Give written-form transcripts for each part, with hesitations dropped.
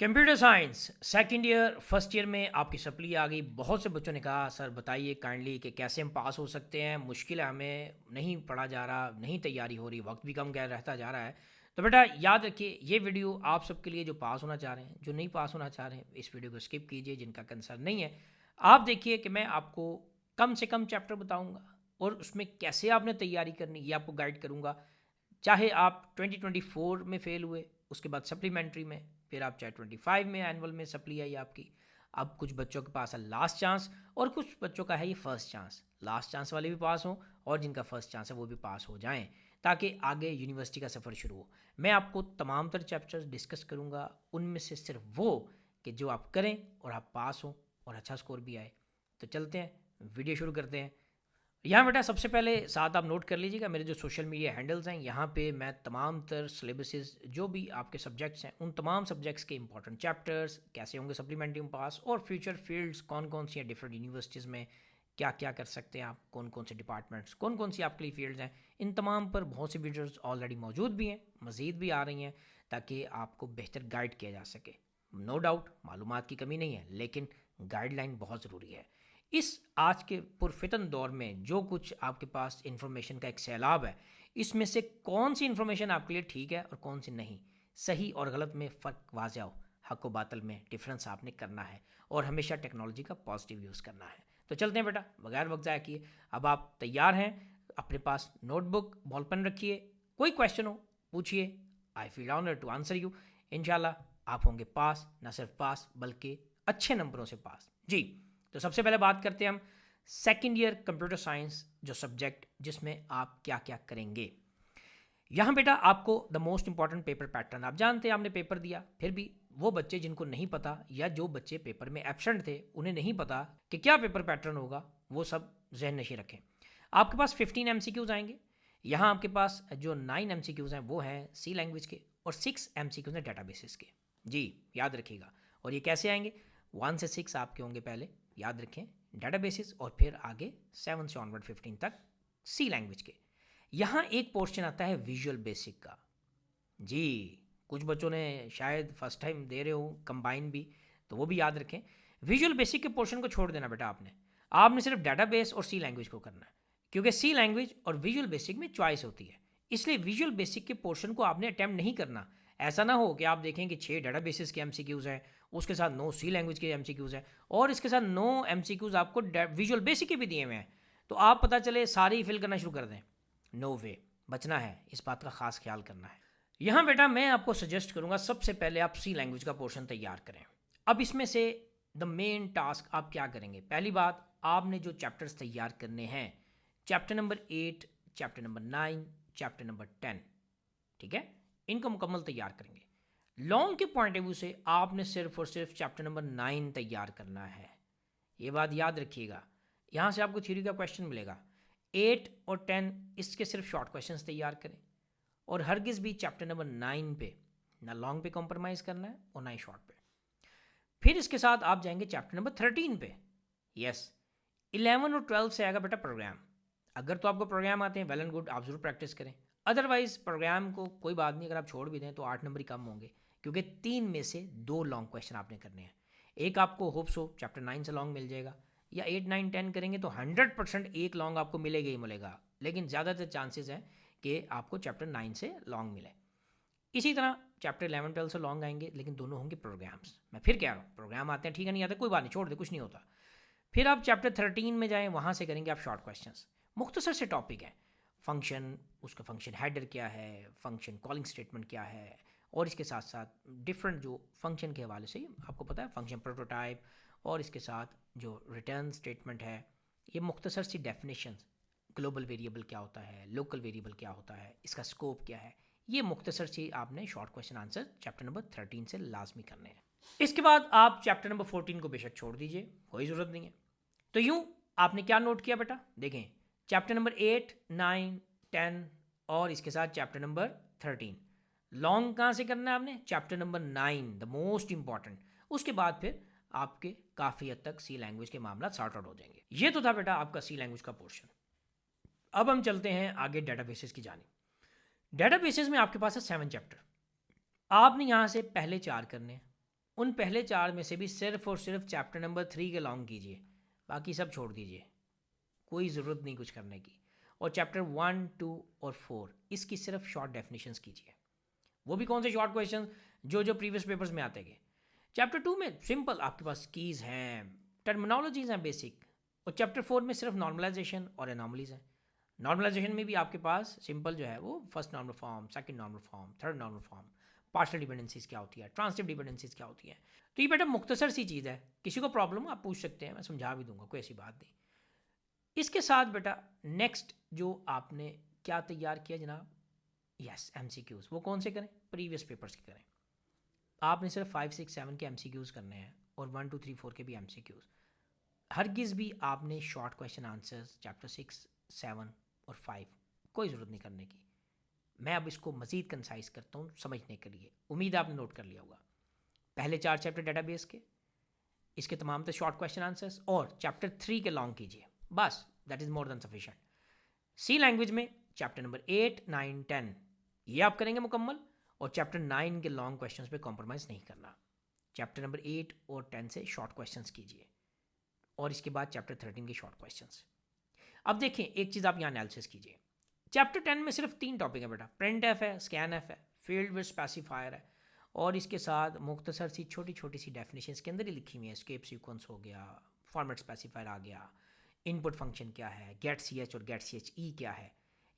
Computer science second year first year में आपकी supply आ गई। बहुत से बच्चों ने कहा सर बताइए काइंडली कि कैसे हम पास हो सकते हैं, मुश्किल है, हमें नहीं पढ़ा जा रहा, नहीं तैयारी हो रही, वक्त भी कम गया रहता जा रहा है। तो बेटा याद रखिए ये वीडियो आप सबके लिए, जो पास होना चाह रहे हैं, जो नहीं पास होना चाह रहे हैं इस वीडियो को स्किप कीजिए। जिनका कंसर्न नहीं है आप देखिए कि मैं आपको कम से कम चैप्टर बताऊँगा और उसमें कैसे आपने तैयारी करनी ये आपको गाइड करूँगा। चाहे आप 2024 में फ़ेल हुए, उसके बाद सप्लीमेंट्री में, फिर आप चाहे 25 में एनुअल में सप्ली आई आपकी। अब कुछ बच्चों के पास है लास्ट चांस और कुछ बच्चों का है ये फर्स्ट चांस। लास्ट चांस वाले भी पास हों और जिनका फर्स्ट चांस है वो भी पास हो जाएं, ताकि आगे यूनिवर्सिटी का सफ़र शुरू हो। मैं आपको तमाम तर चैप्टर्स डिस्कस करूँगा, उनमें से सिर्फ वो कि जो आप करें और आप पास हों और अच्छा स्कोर भी आए। तो चलते हैं, वीडियो शुरू करते हैं। यहाँ बेटा सबसे पहले साथ आप नोट कर लीजिएगा मेरे जो सोशल मीडिया हैंडल्स हैं। यहाँ पे मैं तमाम तर सिलेबसेस जो भी आपके सब्जेक्ट्स हैं उन तमाम सब्जेक्ट्स के इंपॉर्टेंट चैप्टर्स, कैसे होंगे सप्लीमेंट्री में पास, और फ्यूचर फील्ड्स कौन कौन सी हैं डिफरेंट यूनिवर्सिटीज़ में, क्या क्या कर सकते हैं आप, कौन कौन से डिपार्टमेंट्स, कौन कौन सी आपके लिए फील्ड्स हैं, इन तमाम पर बहुत सी वीडियोज़ ऑलरेडी मौजूद भी हैं, मज़ीद भी आ रही हैं, ताकि आपको बेहतर गाइड किया जा सके। नो डाउट मालूमात की कमी नहीं है, लेकिन गाइडलाइन बहुत ज़रूरी है। इस आज के पुरफितन दौर में जो कुछ आपके पास इन्फॉर्मेशन का एक सैलाब है, इसमें से कौन सी इन्फॉर्मेशन आपके लिए ठीक है और कौन सी नहीं, सही और गलत में फ़र्क वाज़ह हो, हक व बातल में डिफरेंस आपने करना है और हमेशा टेक्नोलॉजी का पॉजिटिव यूज़ करना है। तो चलते हैं बेटा, बगैर वक्त ज़ाया किए। अब आप तैयार हैं, अपने पास नोटबुक बॉल पेन रखिए, कोई क्वेश्चन हो पूछिए, I feel honour to answer you. इंशाल्लाह आप होंगे पास, ना सिर्फ पास बल्कि अच्छे नंबरों से पास जी। तो सबसे पहले बात करते हैं हम सेकंड ईयर कंप्यूटर साइंस जो सब्जेक्ट, जिसमें आप क्या क्या करेंगे। यहाँ बेटा आपको the most important paper pattern, आप जानते हैं आपने पेपर दिया, फिर भी वो बच्चे जिनको नहीं पता या जो बच्चे पेपर में एब्सेंट थे उन्हें नहीं पता कि क्या पेपर पैटर्न होगा, वो सब जहन नशीं रखें। आपके पास 15 MCQs आएंगे। यहाँ आपके पास जो 9 MCQs हैं वो हैं सी लैंग्वेज के और 6 MCQs हैं डेटाबेसिस के। जी याद रखिएगा। और ये कैसे आएंगे, 1 से 6 आपके होंगे पहले, याद रखें, डेटाबेसिस, और फिर आगे 7 से ऑनवर्ड 15 तक सी लैंग्वेज के। यहाँ एक पोर्शन आता है विजुअल बेसिक का। जी कुछ बच्चों ने शायद फर्स्ट टाइम दे रहे हो कंबाइन भी, तो वो भी याद रखें। विजुअल बेसिक के पोर्शन को छोड़ देना बेटा, आपने सिर्फ डेटाबेस और सी लैंग्वेज को करना है, क्योंकि सी लैंग्वेज और विजुअल बेसिक में चॉइस होती है, इसलिए विजुअल बेसिक के पोर्शन को आपने अटैम्प्ट नहीं करना। ऐसा ना हो कि आप देखें कि 6 डेटाबेसिस के MCQs हैं, उसके साथ 9 सी लैंग्वेज के MCQs हैं और इसके साथ 9 MCQs आपको विजुअल बेसिक के भी दिए हुए हैं, तो आप पता चले सारी फिल करना शुरू कर दें। नो वे, बचना है, इस बात का खास ख्याल करना है। यहाँ बेटा मैं आपको सजेस्ट करूँगा सबसे पहले आप सी लैंग्वेज का पोर्शन तैयार करें। अब इसमें से द मेन टास्क आप क्या करेंगे, पहली बात आपने जो चैप्टर्स तैयार करने हैं, chapter number 8, chapter number 9, chapter number 10, ठीक है, इनको मुकम्मल तैयार करेंगे। लॉन्ग के पॉइंट ऑफ व्यू से आपने सिर्फ और सिर्फ चैप्टर नंबर 9 तैयार करना है, ये बात याद रखिएगा। यहाँ से आपको थ्योरी का क्वेश्चन मिलेगा। 8 और 10 इसके सिर्फ शॉर्ट क्वेश्चंस तैयार करें और हरगिज़ भी चैप्टर नंबर 9 पे ना लॉन्ग पे कॉम्प्रोमाइज़ करना है और ना ही शॉर्ट पे। फिर इसके साथ आप जाएंगे चैप्टर नंबर 13 पे। यस, 11 और 12 से आएगा बेटा प्रोग्राम। अगर तो आपको प्रोग्राम आते हैं वेल एंड गुड, आप ज़रूर प्रैक्टिस करें, अदरवाइज़ प्रोग्राम को कोई बात नहीं, अगर आप छोड़ भी दें तो 8 नंबर ही कम होंगे, क्योंकि 3 में से 2 लॉन्ग क्वेश्चन आपने करने हैं। एक आपको होप्स हो चैप्टर 9 से लॉन्ग मिल जाएगा, या 8, 9, 10 करेंगे तो 100% एक लॉन्ग आपको मिलेगा ही मिलेगा, लेकिन ज़्यादातर चांसेस हैं कि आपको चैप्टर 9 से लॉन्ग मिले। इसी तरह चैप्टर 11, 12 से लॉन्ग आएंगे, लेकिन दोनों होंगे प्रोग्राम्स। मैं फिर कह रहा हूँ प्रोग्राम आते हैं, ठीक है, नहीं आते कोई बात नहीं, छोड़ दे, कुछ नहीं होता। फिर आप चैप्टर 13 में जाएँ, वहाँ से करेंगे आप शॉर्ट क्वेश्चंस, मुख्तसर से टॉपिक हैं, फंक्शन, उसका फंक्शन हेडर क्या है, फंक्शन कॉलिंग स्टेटमेंट क्या है, और इसके साथ साथ डिफरेंट जो फंक्शन के हवाले से आपको पता है फंक्शन प्रोटोटाइप, और इसके साथ जो रिटर्न स्टेटमेंट है, ये मुख्तसर सी डेफिनेशंस, ग्लोबल वेरिएबल क्या होता है, लोकल वेरिएबल क्या होता है, इसका स्कोप क्या है, ये मुख्तसर सी आपने short question answer chapter number 13 से लाजमी करने हैं। इसके बाद आप चैप्टर नंबर 14 को बेशक छोड़ दीजिए, कोई ज़रूरत नहीं है। तो यूँ आपने क्या नोट किया बेटा, देखें चैप्टर नंबर 8, 9, 10 और इसके साथ चैप्टर नंबर 13। लॉन्ग कहाँ से करना है आपने, chapter number 9 the most important. उसके बाद फिर आपके काफ़ी हद तक सी लैंग्वेज के मामला सॉर्ट आउट हो जाएंगे। ये तो था बेटा आपका सी लैंग्वेज का पोर्शन। अब हम चलते हैं आगे डेटाबेसेस की जानिब। डेटाबेसेस में आपके पास है 7 चैप्टर, आपने यहाँ से पहले 4 करने हैं, उन पहले 4 में से भी सिर्फ और सिर्फ चैप्टर नंबर 3 के लॉन्ग कीजिए, बाकी सब छोड़ दीजिए, कोई ज़रूरत नहीं कुछ करने की। और चैप्टर 1, 2 और 4 इसकी सिर्फ शॉर्ट डेफिनेशंस कीजिए। वो भी कौन से शॉर्ट क्वेश्चन, जो प्रीवियस पेपर्स में आते गए। चैप्टर 2 में सिंपल आपके पास कीज़ हैं, टर्मिनोलॉजीज हैं बेसिक। और चैप्टर 4 में सिर्फ नॉर्मलाइजेशन और एनॉमलीज हैं। नॉर्मलाइजेशन में भी आपके पास सिंपल जो है वो first normal form, second normal form, third normal form, partial dependencies क्या होती है, ट्रांसिटिव डिपेंडेंसीज क्या होती है। तो ये बेटा मुख्तसर सी चीज़ है, किसी को प्रॉब्लम आप पूछ सकते हैं, मैं समझा भी दूंगा, कोई ऐसी बात नहीं। इसके साथ बेटा नेक्स्ट जो आपने क्या तैयार किया जनाब, यस MCQs। वो कौन से करें, प्रीवियस पेपर्स के करें। आपने सिर्फ 5, 6, 7 के MCQs करने हैं और 1, 2, 3, 4 के भी MCQs। हरगिज़ भी आपने शॉर्ट क्वेश्चन आंसर्स चैप्टर 6, 7 और 5 कोई ज़रूरत नहीं करने की। मैं अब इसको मज़ीद कंसाइज करता हूँ समझने के लिए, उम्मीद आपने नोट कर लिया होगा। पहले 4 चैप्टर डेटाबेस के, इसके तमाम तो शॉर्ट क्वेश्चन आंसर्स, और चैप्टर 3 के लॉन्ग कीजिए, बस that is more than sufficient. C language में चैप्टर नंबर 8, 9, 10 ये आप करेंगे मुकम्मल, और चैप्टर 9 के लॉन्ग क्वेश्चंस पे कॉम्प्रोमाइज़ नहीं करना। चैप्टर नंबर 8 और 10 से शॉर्ट क्वेश्चंस कीजिए, और इसके बाद चैप्टर 13 के शॉर्ट क्वेश्चंस। अब देखें एक चीज़ आप यहाँ एनालिसिस कीजिए। चैप्टर 10 में सिर्फ 3 टॉपिक है बेटा, प्रिंट एफ है, स्कैन एफ है, फील्ड विद स्पेसिफायर है, और इसके साथ मुख्तसर सी छोटी छोटी सी डेफिनेशंस के अंदर ही लिखी हुई है। एस्केप सीक्वेंस हो गया, फॉर्मेट स्पेसिफायर आ गया, इनपुट फंक्शन क्या है, गेट CH और गेट CHE क्या है।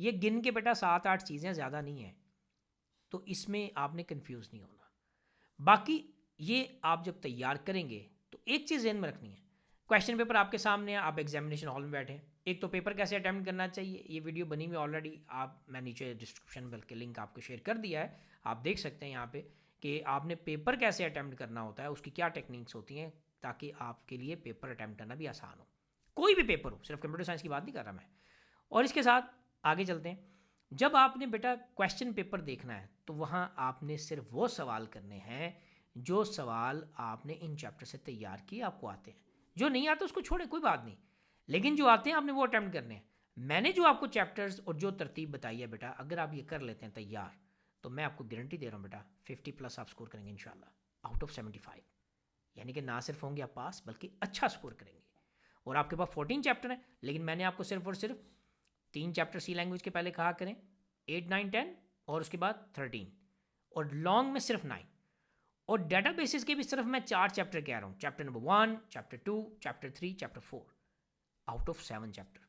ये गिन के बेटा 7-8 चीज़ें, ज़्यादा नहीं है, तो इसमें आपने कंफ्यूज नहीं होना। बाकी ये आप जब तैयार करेंगे तो एक चीज़ ध्यान में रखनी है, क्वेश्चन पेपर आपके सामने है, आप एग्जामिनेशन हॉल में बैठे हैं। एक तो पेपर कैसे अटैम्प्ट करना चाहिए, ये वीडियो बनी हुई ऑलरेडी, मैं नीचे डिस्क्रिप्शन बल्कि लिंक आपको शेयर कर दिया है, आप देख सकते हैं यहाँ पे कि आपने पेपर कैसे अटैम्प्ट करना होता है, उसकी क्या टेक्निक्स होती हैं, ताकि आपके लिए पेपर अटैम्प्ट करना भी आसान हो। कोई भी पेपर हो, सिर्फ कंप्यूटर साइंस की बात नहीं कर रहा मैं। और इसके साथ आगे चलते हैं। जब आपने बेटा क्वेश्चन पेपर देखना है तो वहाँ आपने सिर्फ वो सवाल करने हैं जो सवाल आपने इन चैप्टर से तैयार किए आपको आते हैं। जो नहीं आते उसको छोड़े, कोई बात नहीं, लेकिन जो आते हैं आपने वो अटैम्प्ट करने हैं। मैंने जो आपको चैप्टर्स और जो तरतीब बताई है बेटा, अगर आप ये कर लेते हैं तैयार, तो मैं आपको गारंटी दे रहा हूँ बेटा 50+ आप स्कोर करेंगे इंशाल्लाह आउट ऑफ 75। यानी कि ना सिर्फ होंगे आप पास, बल्कि अच्छा स्कोर करेंगे। और आपके पास 14 चैप्टर हैं, लेकिन मैंने आपको सिर्फ और सिर्फ 3 चैप्टर सी लैंग्वेज के पहले कहा करें, 8, 9, 10, और उसके बाद 13, और लॉन्ग में सिर्फ 9, और डाटा बेसिस के भी सिर्फ मैं 4 चैप्टर कह रहा हूँ, chapter number 1, chapter 2, chapter 3, chapter 4 out of 7 chapter.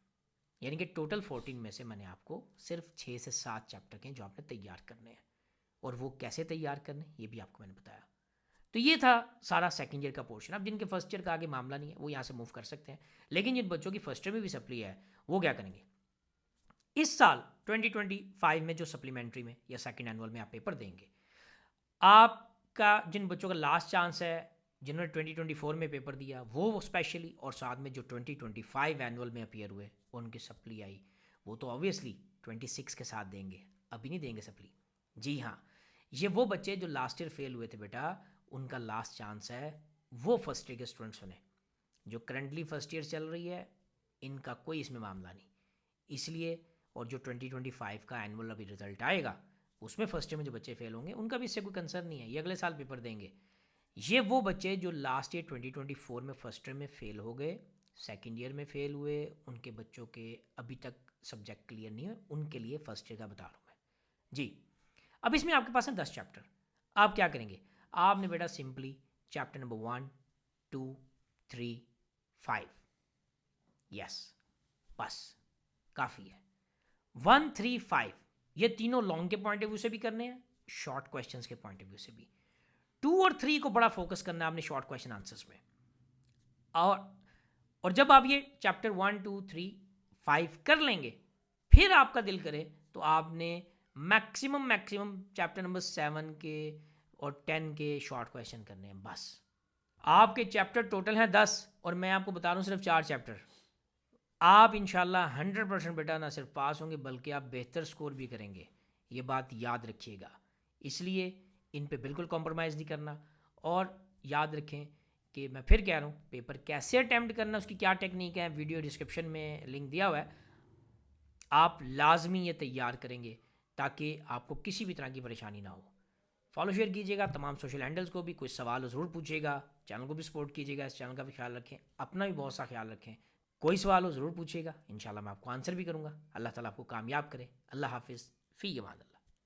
यानी कि टोटल 14 में से मैंने आपको सिर्फ 6 से 7 चैप्टर के जो आपने तैयार करने हैं, और वो कैसे तैयार करने ये भी आपको मैंने बताया। तो ये था सारा सेकंड ईयर का पोर्शन। अब जिनके फर्स्ट ईयर का आगे मामला नहीं है वो यहाँ से मूव कर सकते हैं, लेकिन जिन बच्चों की फर्स्ट ईयर में भी सप्ली है वो क्या करेंगे, इस साल 2025 में जो सप्लीमेंट्री में या सेकंड एनुअल में आप पेपर देंगे, आपका जिन बच्चों का लास्ट चांस है जिन्होंने 2024 में पेपर दिया वो स्पेशली, और साथ में जो 2025 एनुअल में अपीयर हुए उनकी सप्ली आई, वो तो ऑब्वियसली 26 के साथ देंगे, अभी नहीं देंगे सप्ली। जी हाँ, ये वो बच्चे जो लास्ट ईयर फेल हुए थे बेटा, उनका लास्ट चांस है वो फर्स्ट ईयर के स्टूडेंट्स होने। जो करंटली फर्स्ट ईयर चल रही है इनका कोई इसमें मामला नहीं, इसलिए। और जो 2025 का एनुअल अभी रिजल्ट आएगा उसमें फर्स्ट ईयर में जो बच्चे फेल होंगे उनका भी इससे कोई कंसर्न नहीं है, ये अगले साल पेपर देंगे। ये वो बच्चे जो लास्ट ईयर 2024 में फर्स्ट ईयर में फेल हो गए, सेकेंड ईयर में फेल हुए, उनके बच्चों के अभी तक सब्जेक्ट क्लियर नहीं हुए, उनके लिए फर्स्ट ईयर का बता रहा हूँ मैं जी। अब इसमें आपके पास है 10 चैप्टर। आप क्या करेंगे, आपने बेटा सिंपली चैप्टर नंबर 1, 2, 3, 5, यस बस काफ़ी है। 1, 3, 5 ये तीनों लॉन्ग के पॉइंट ऑफ व्यू से भी करने हैं, शॉर्ट क्वेश्चंस के पॉइंट ऑफ व्यू से भी। 2 और 3 को बड़ा फोकस करना है आपने शॉर्ट क्वेश्चन आंसर्स में। और जब आप ये चैप्टर 1, 2, 3, 5 कर लेंगे, फिर आपका दिल करे तो आपने मैक्सिमम चैप्टर नंबर 7 के और 10 के शॉर्ट क्वेश्चन करने हैं बस। आपके चैप्टर टोटल हैं 10 और मैं आपको बता रहा हूँ सिर्फ 4 चैप्टर। आप इंशाल्लाह 100% बेटा ना सिर्फ पास होंगे बल्कि आप बेहतर स्कोर भी करेंगे, ये बात याद रखिएगा। इसलिए इन पे बिल्कुल कॉम्प्रोमाइज़ नहीं करना। और याद रखें कि मैं फिर कह रहा हूँ पेपर कैसे अटैम्प्ट करना, उसकी क्या टेक्निक है, वीडियो डिस्क्रिप्शन में लिंक दिया हुआ है। आप लाजमी ये तैयार करेंगे ताकि आपको किसी भी तरह की परेशानी ना हो। फॉलो शेयर कीजिएगा तमाम सोशल हैंडल्स को भी। कोई सवाल हो ज़रूर पूछिएगा, चैनल को भी सपोर्ट कीजिएगा, इस चैनल का भी ख्याल रखें, अपना भी बहुत सा ख्याल रखें। कोई सवाल हो ज़रूर पूछिएगा, इंशाल्लाह मैं आपको आंसर भी करूँगा। अल्लाह ताला आपको कामयाब करे। अल्लाह हाफिज़, फ़ी अमान अल्लाह।